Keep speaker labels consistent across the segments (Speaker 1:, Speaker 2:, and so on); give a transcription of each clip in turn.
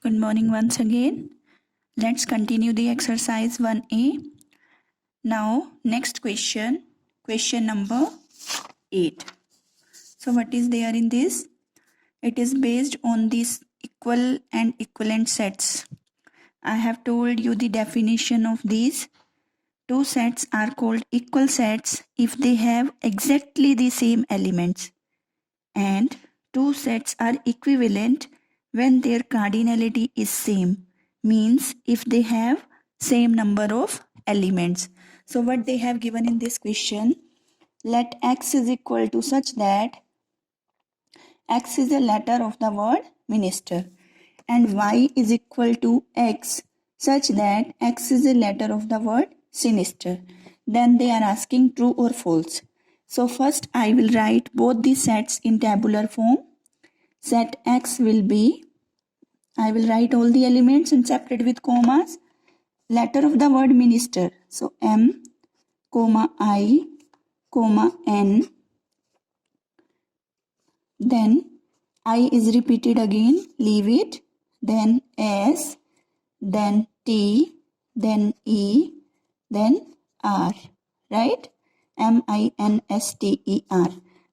Speaker 1: Good morning once again. Let's continue the exercise 1A. Now, next question number 8. So, what is there in this? It is based on these equal and equivalent sets. I have told you the definition of these. Two sets are called equal sets if they have exactly the same elements. And two sets are equivalent when their cardinality is same, means if they have same number of elements. So what they have given in this question, let x is equal to such that x is a letter of the word minister and y is equal to x such that x is a letter of the word sinister. Then they are asking true or false. So first I will write both the sets in tabular form. Set x will be, I will write all the elements and separate with commas. Letter of the word minister. So M, comma I, comma N. Then I is repeated again, leave it. Then S, then T, then E, then R, right? M-I-N-S-T-E-R.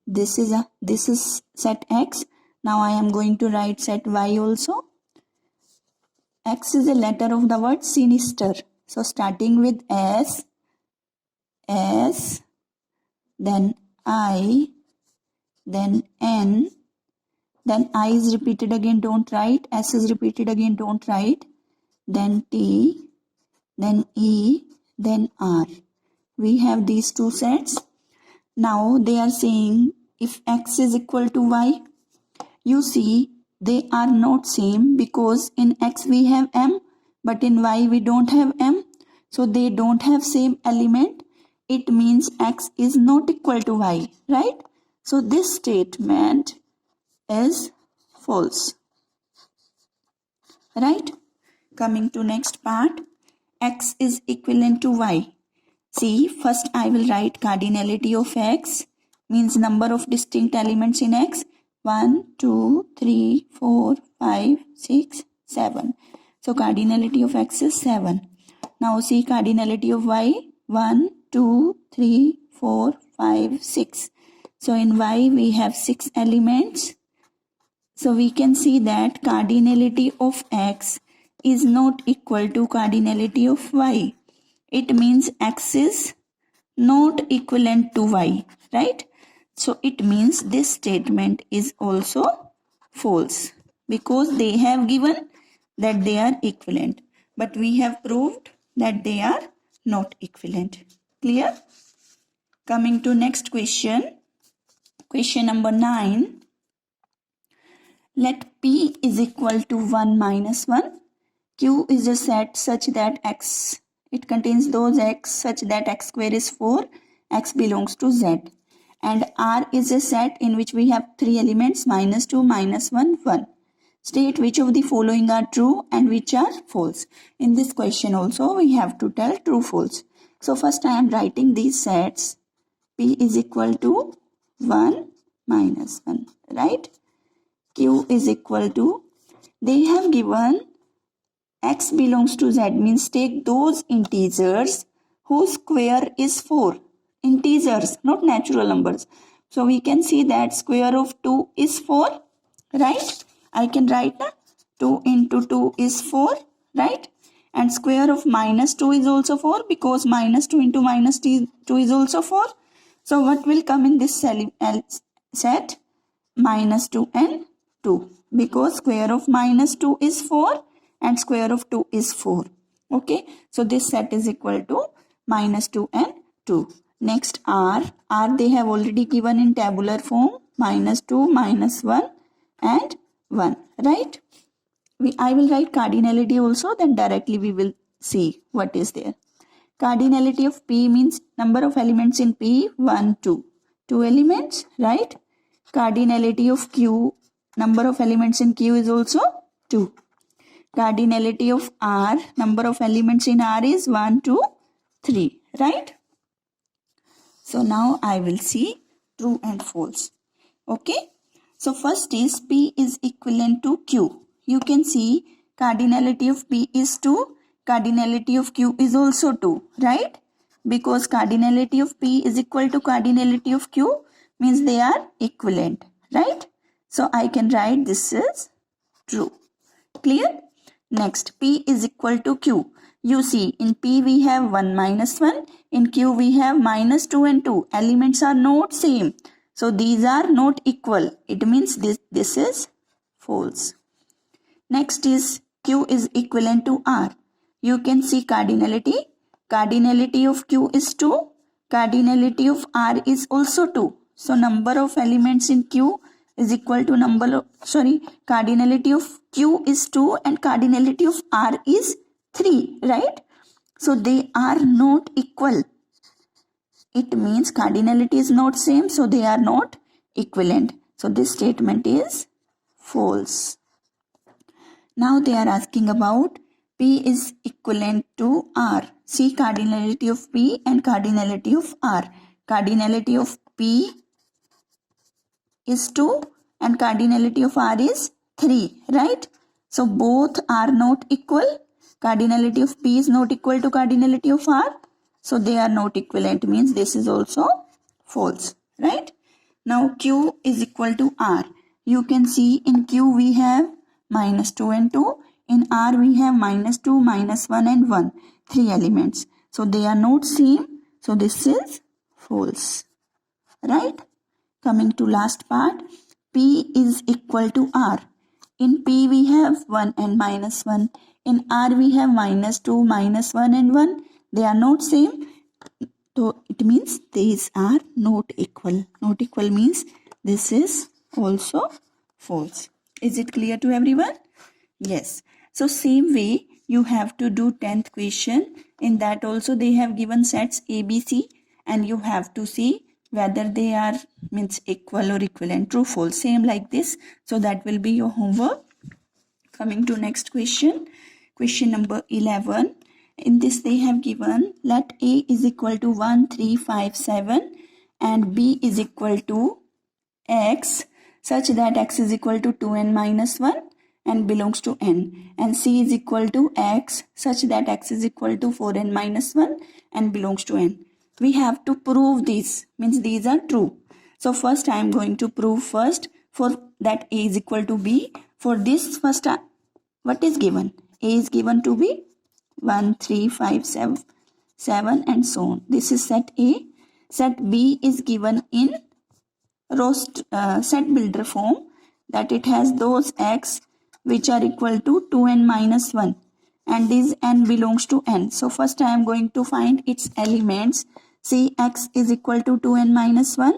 Speaker 1: This is set X. Now I am going to write set Y also. X is a letter of the word sinister. So starting with S, then I, then N, then I is repeated again, don't write. S is repeated again, don't write. Then T, then E, then R. We have these two sets. Now they are saying if x is equal to y, you see they are not same because in x we have m but in y we don't have m. So they don't have same element. It means x is not equal to y, right? So this statement is false, right? Coming to next part, x is equivalent to y. See, first I will write cardinality of x, means number of distinct elements in x. 1, 2, 3, 4, 5, 6, 7. So cardinality of x is 7. Now see cardinality of y. 1, 2, 3, 4, 5, 6. So in y we have 6 elements. So we can see that cardinality of x is not equal to cardinality of y. It means x is not equivalent to y, right? So it means this statement is also false because they have given that they are equivalent. But we have proved that they are not equivalent. Clear? Coming to next question. Question number 9. Let P is equal to 1 minus 1. Q is a set such that x, it contains those x such that x square is 4, x belongs to z. And R is a set in which we have 3 elements, minus 2, minus 1, 1. State which of the following are true and which are false. In this question also we have to tell true, false. So first I am writing these sets. P is equal to 1 minus 1, right? Q is equal to, they have given x belongs to z, means take those integers whose square is 4. Integers, not natural numbers. So we can see that square of 2 is 4, right? I can write 2 into 2 is 4, right? And square of minus 2 is also 4 because minus 2 into minus 2 is also 4. So what will come in this set? Minus 2 and 2, because square of minus 2 is 4 and square of 2 is 4. Okay, so this set is equal to minus 2 and 2. Next R they have already given in tabular form, minus 2, minus 1 and 1, right? I will write cardinality also, then directly we will see what is there. Cardinality of P means number of elements in P, 1, 2. 2 elements, right? Cardinality of Q, number of elements in Q is also 2. Cardinality of R, number of elements in R is 1, 2, 3, right? So now I will see true and false. Okay. So first is P is equivalent to Q. You can see cardinality of P is 2, cardinality of Q is also 2, right? Because cardinality of P is equal to cardinality of Q means they are equivalent, right? So I can write this is true. Clear? Next, P is equal to Q. You see, in P we have 1 minus 1. In Q we have minus 2 and 2. Elements are not same. So these are not equal. It means this is false. Next is Q is equivalent to R. You can see cardinality. Cardinality of Q is 2. Cardinality of R is also 2. So number of elements in Q is equal to cardinality of Q is 2 and cardinality of R is 3, right? So they are not equal. It means cardinality is not same, so they are not equivalent. So this statement is false. Now they are asking about P is equivalent to R. See cardinality of P and cardinality of R. Cardinality of P is 2 and cardinality of R is 3, right? So both are not equal. Cardinality of P is not equal to cardinality of R. So they are not equivalent, means this is also false, right? Now Q is equal to R. You can see in Q we have minus 2 and 2. In R we have minus 2, minus 1 and 1. 3 elements. So they are not same. So this is false, right? Coming to last part, P is equal to R. In P we have 1 and minus 1. In R we have minus 2, minus 1 and 1. They are not same. So it means these are not equal. Not equal means this is also false. Is it clear to everyone? Yes. So same way you have to do 10th question. In that also they have given sets A, B, C and you have to see whether they are means equal or equivalent, true, false, same like this. So that will be your homework. Coming to next question, question number 11. In this they have given let A is equal to 1, 3, 5, 7 and B is equal to X such that X is equal to 2n minus 1 and belongs to n, and C is equal to X such that X is equal to 4n minus 1 and belongs to n. We have to prove this, means these are true. So first I am going to prove first for that A is equal to B. For this first what is given? A is given to be 1, 3, 5, 7 and so on. This is set A. Set B is given in set builder form, that it has those X which are equal to 2n minus 1 and this n belongs to n. So first I am going to find its elements. See, X is equal to 2n minus 1.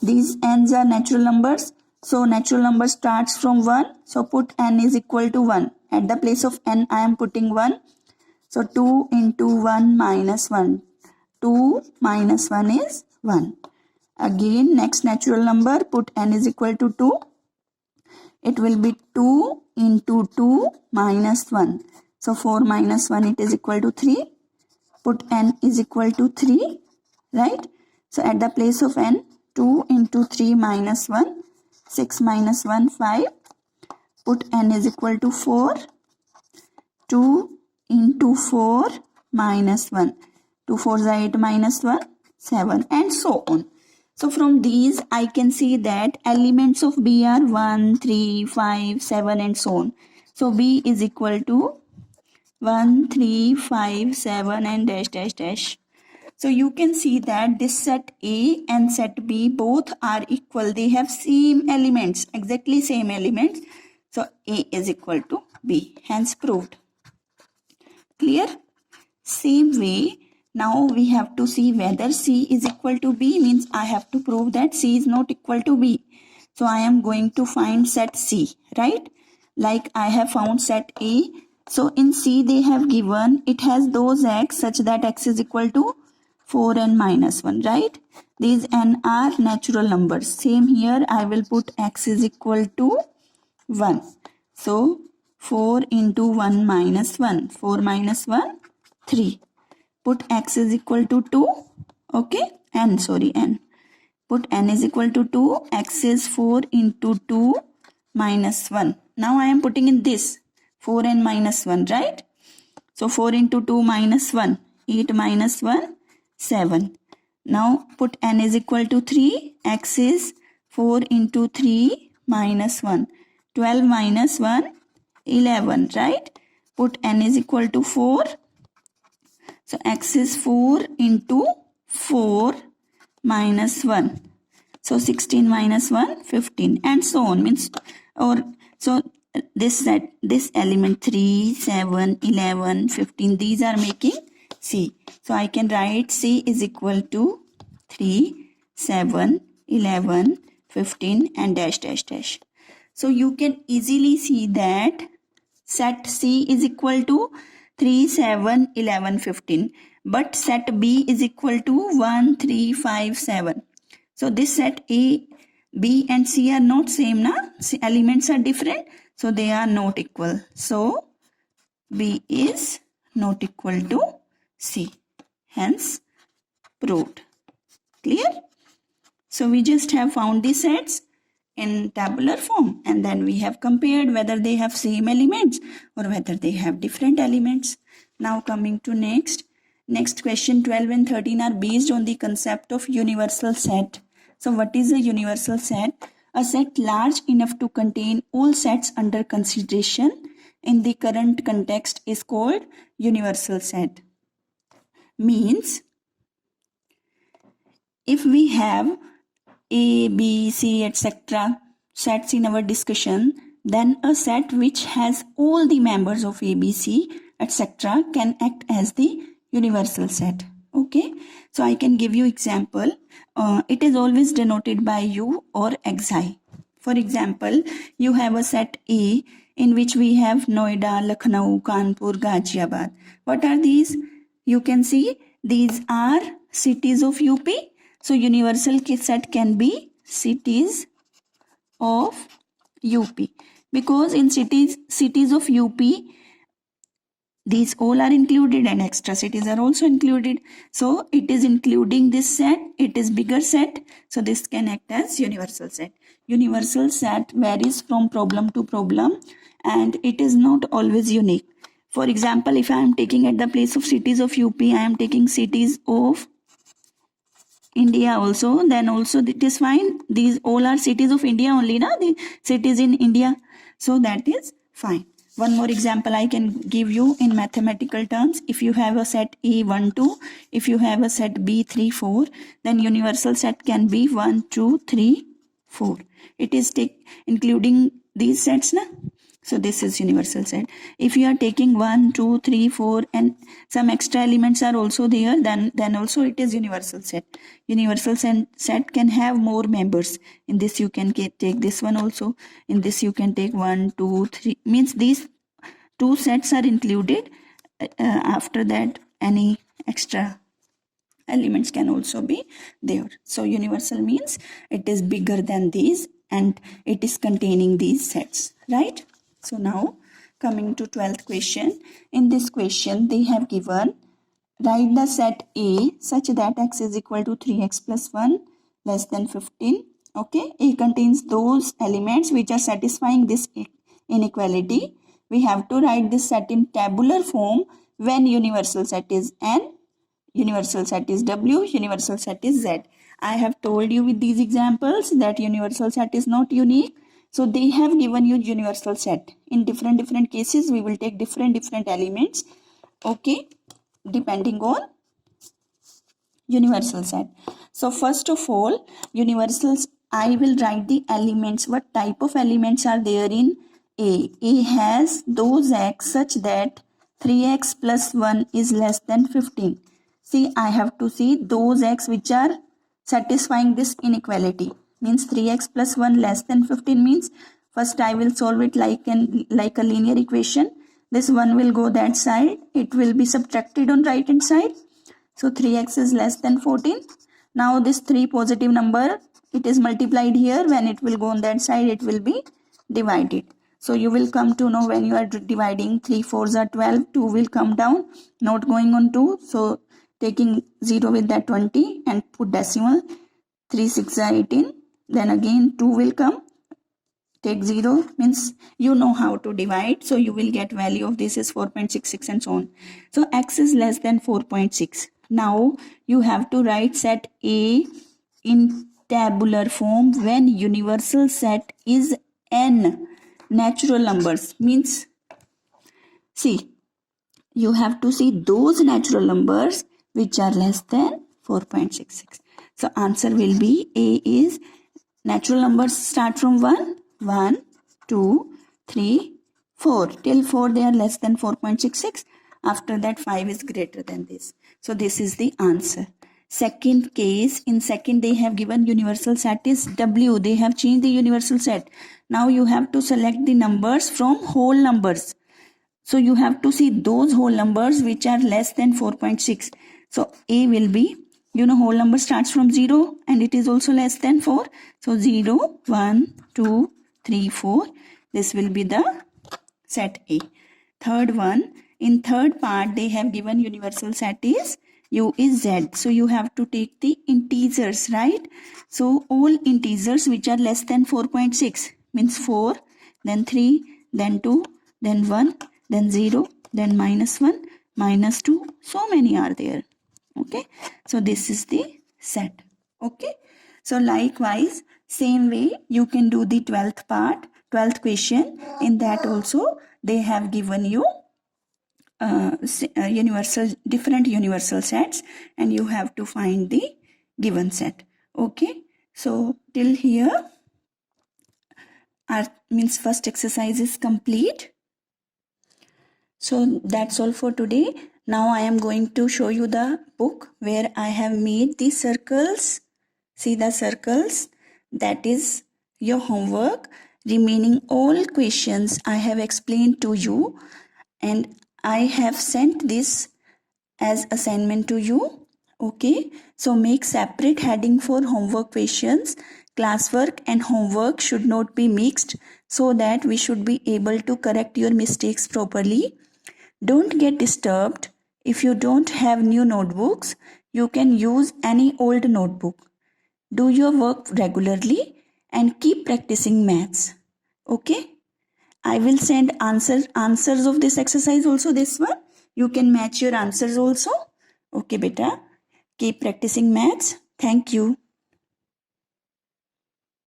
Speaker 1: These n's are natural numbers. So natural number starts from 1. So put n is equal to 1. At the place of n I am putting 1. So 2 into 1 minus 1. 2 minus 1 is 1. Again next natural number, put n is equal to 2. It will be 2 into 2 minus 1. So 4 minus 1 it is equal to 3. Put n is equal to 3, right? So at the place of n, 2 into 3 minus 1, 6 minus 1, 5. Put n is equal to 4. 2 into 4 minus 1. 2 4s are 8 minus 1, 7 and so on. So from these I can see that elements of B are 1, 3, 5, 7 and so on. So B is equal to 1, 3, 5, 7 and dash dash dash. So you can see that this set A and set B both are equal. They have same elements, exactly same elements. So A is equal to B, hence proved. Clear? Same way, now we have to see whether C is equal to B, means I have to prove that C is not equal to B. So I am going to find set C, right? Like I have found set A. So in C they have given it has those X such that X is equal to 4n minus 1, right? These n are natural numbers. Same here I will put X is equal to 1. So 4 into 1 minus 1. 4 minus 1, 3. Put X is equal to 2. Okay. N. Put n is equal to 2. X is 4 into 2 minus 1. Now I am putting in this. 4 and minus 1, right? So 4 into 2 minus 1, 8 minus 1, 7. Now put n is equal to 3, x is 4 into 3 minus 1, 12 minus 1, 11, right? Put n is equal to 4. So x is 4 into 4 minus 1. So 16 minus 1, 15, and so on. Means, or so this set, this element 3, 7, 11, 15, these are making C. So I can write C is equal to 3, 7, 11, 15 and dash dash dash. So you can easily see that set C is equal to 3, 7, 11, 15. But set B is equal to 1, 3, 5, 7. So this set A, B and C are not same, na? Elements are different. So they are not equal. So B is not equal to C. Hence proved. Clear? So we just have found the sets in tabular form, and then we have compared whether they have same elements or whether they have different elements. Now coming to next question, 12 and 13 are based on the concept of universal set. So what is a universal set? A set large enough to contain all sets under consideration in the current context is called universal set. Means if we have A, B, C, etc. sets in our discussion, then a set which has all the members of A, B, C, etc. can act as the universal set. Okay, so I can give you example. It is always denoted by U or xi. For example, you have a set A in which we have Noida, Lucknow, Kanpur, Ghaziabad. What are these? You can see these are cities of UP. So universal set can be cities of UP, because in cities of UP, these all are included and extra cities are also included. So it is including this set, it is bigger set. So this can act as universal set. Universal set varies from problem to problem and it is not always unique. For example, if I am taking at the place of cities of UP, I am taking cities of India also, then also it is fine. These all are cities of India only, na? The cities in India. So that is fine. One more example I can give you in mathematical terms. If you have a set A 1, 2, if you have a set B 3, 4, then universal set can be 1, 2, 3, 4. It is including these sets, na? So this is universal set. If you are taking 1, 2, 3, 4 and some extra elements are also there, then also it is universal set. Universal set can have more members. In this you can take this one also. In this you can take 1, 2, 3. Means these two sets are included. After that any extra elements can also be there. So universal means it is bigger than these and it is containing these sets, right? So now coming to 12th question. In this question they have given, write the set A such that x is equal to 3x plus 1 less than 15. Okay, A contains those elements which are satisfying this inequality. We have to write this set in tabular form when universal set is N, universal set is W, universal set is Z. I have told you with these examples that universal set is not unique. So they have given you universal set. In different cases, we will take different elements. Okay, depending on universal set. So first of all, universals, I will write the elements. What type of elements are there in A? A has those x such that 3x plus 1 is less than 15. See, I have to see those x which are satisfying this inequality. Means 3x plus 1 less than 15 means first I will solve it like a linear equation. This 1 will go that side. It will be subtracted on right hand side. So 3x is less than 14. Now this 3 positive number, it is multiplied here. When it will go on that side, it will be divided. So you will come to know when you are dividing 3 4s are 12. 2 will come down, not going on 2. So taking 0 with that 20 and put decimal. 3 6 are 18. Then again 2 will come. take 0 means you know how to divide, so you will get value of this is 4.66 and so on. So x is less than 4.6. Now you have to write set A in tabular form when universal set is n natural numbers. Means see, you have to see those natural numbers which are less than 4.66. So answer will be A is natural numbers start from 1, 1, 2, 3, 4. Till 4 they are less than 4.66. After that 5 is greater than this. So this is the answer. Second case, in second they have given universal set is W. They have changed the universal set. Now you have to select the numbers from whole numbers. So you have to see those whole numbers which are less than 4.6. So A will be, whole number starts from 0 and it is also less than 4. So 0, 1, 2, 3, 4. This will be the set A. Third one, in third part they have given universal set is U is Z. So you have to take the integers, right? So all integers which are less than 4.6 means 4, then 3, then 2, then 1, then 0, then -1, -2. So many are there. Okay. So this is the set. Okay. So likewise, same way you can do the 12th part, 12th question. In that also they have given you different universal sets and you have to find the given set. Okay. So till here our first exercise is complete. So that's all for today. Now I am going to show you the book where I have made the circles. See the circles? That is your homework. Remaining all questions I have explained to you and I have sent this as assignment to you. Okay. So make separate heading for homework questions. Classwork and homework should not be mixed so that we should be able to correct your mistakes properly. Don't get disturbed. If you don't have new notebooks, you can use any old notebook. Do your work regularly and keep practicing maths. Okay? I will send answers of this exercise also, this one. You can match your answers also. Okay, beta. Keep practicing maths. Thank you.